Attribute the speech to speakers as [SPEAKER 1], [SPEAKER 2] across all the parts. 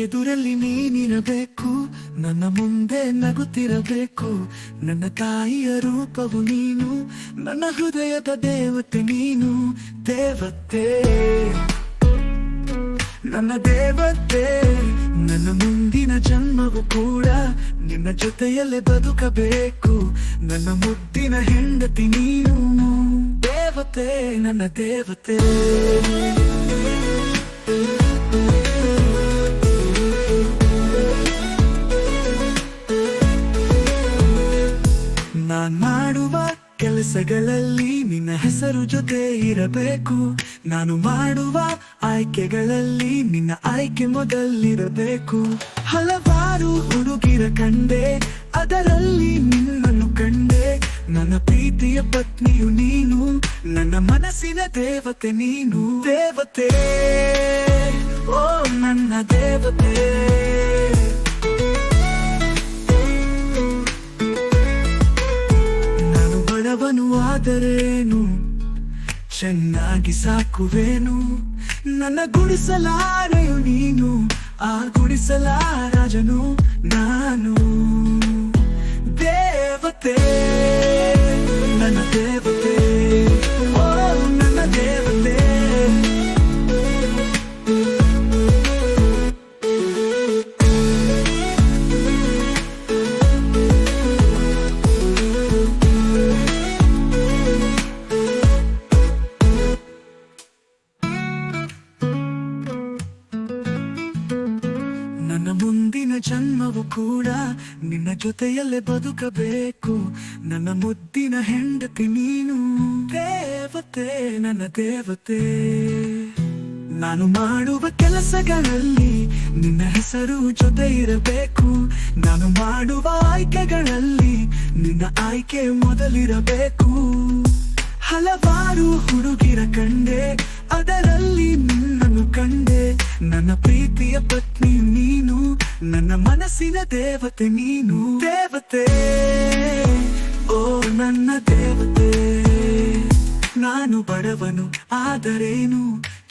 [SPEAKER 1] ಎದುರಲ್ಲಿ ನೀನಿರಬೇಕು, ನನ್ನ ಮುಂದೆ ನಗುತ್ತಿರಬೇಕು. ನನ್ನ ತಾಯಿಯ ರೂಪವು ನೀನು, ನನ್ನ ಹೃದಯದ ದೇವತೆ ನೀನು. ದೇವತೆ, ನನ್ನ ದೇವತೆ, ನನ್ನ ಮುಂದಿನ ಜನ್ಮವು ಕೂಡ ನಿನ್ನ ಜೊತೆಯಲ್ಲೇ ಬದುಕಬೇಕು. ನನ್ನ ಮುದ್ದಿನ ಹೆಂಡತಿ ನೀನು. ದೇವತೆ, ನನ್ನ ದೇವತೆ. ನಾನ್ ಮಾಡುವ ಕೆಲಸಗಳಲ್ಲಿ ನಿನ್ನ ಹೆಸರು ಜೊತೆ ಇರಬೇಕು. ನಾನು ಮಾಡುವ ಆಯ್ಕೆಗಳಲ್ಲಿ ನಿನ್ನ ಆಯ್ಕೆ ಮೊದಲಿರಬೇಕು. ಹಲವಾರು ಹುಡುಗಿರ ಕಂಡೆ, ಅದರಲ್ಲಿ ನಿನ್ನನ್ನು ಕಂಡೆ. ನನ್ನ ಪ್ರೀತಿಯ ಪತ್ನಿಯು ನೀನು, ನನ್ನ ಮನಸ್ಸಿನ ದೇವತೆ ನೀನು. ದೇವತೆ, ಓ ನನ್ನ ದೇವತೆ. ನಾನು ಬಡವನು ಆದರೇನು, ಚೆನ್ನಾಗಿ ಸಾಕುವೇನು. ನನ್ನ ಗುಡಿಸಲಾರೆಯು ನೀನು, ಆ ಗುಡಿಸಲ ರಾಜನು ನಾನು. ದೇವತೆ, ನನ್ನ ದೇವತೆ, ಓ ನನ್ನ ದೇವತೆ. ನನ್ನ ಮುಂದಿನ ಜನ್ಮವು ಕೂಡ ನಿನ್ನ ಜೊತೆಯಲ್ಲೇ ಬದುಕಬೇಕು. ನನ್ನ ಮುದ್ದಿನ ಹೆಂಡತಿ ನೀನು. ದೇವತೆ, ನನ್ನ ದೇವತೆ. ನಾನು ಮಾಡುವ ಕೆಲಸಗಳಲ್ಲಿ ನಿನ್ನ ಹೆಸರು ಜೊತೆ ಇರಬೇಕು. ನಾನು ಮಾಡುವ ಆಯ್ಕೆಗಳಲ್ಲಿ ನಿನ್ನ ಆಯ್ಕೆ ಮೊದಲಿರಬೇಕು. ಹಲವಾರು ಹುಡುಗಿರ ಕಂಡೆ, ಅದರಲ್ಲಿ ನಿನ್ನನ್ನು ಕಂಡೆ. ನನ್ನ ಪ್ರೀತಿಯ ಪತ್ನಿ ನೀನು, ನನ್ನ ಮನಸ್ಸಿನ ದೇವತೆ ನೀನು. ದೇವತೆ, ಓ ನನ್ನ ದೇವತೆ. ನಾನು ಬಡವನು ಆದರೇನು,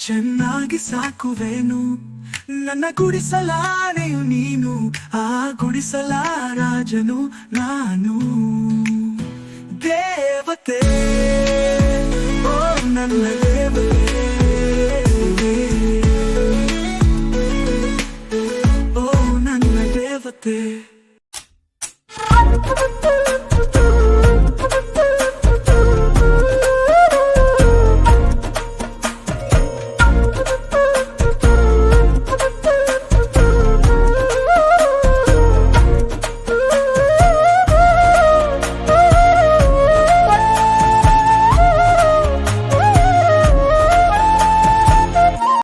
[SPEAKER 1] ಚೆನ್ನಾಗಿ ಸಾಕುವೇನು. ನನ್ನ ಗುಡಿಸಲಾನೆಯು ನೀನು, ಆ ಗುಡಿಸಲ ರಾಜನು ನಾನು. ದೇವತೆ, ಓ ನನ್ನ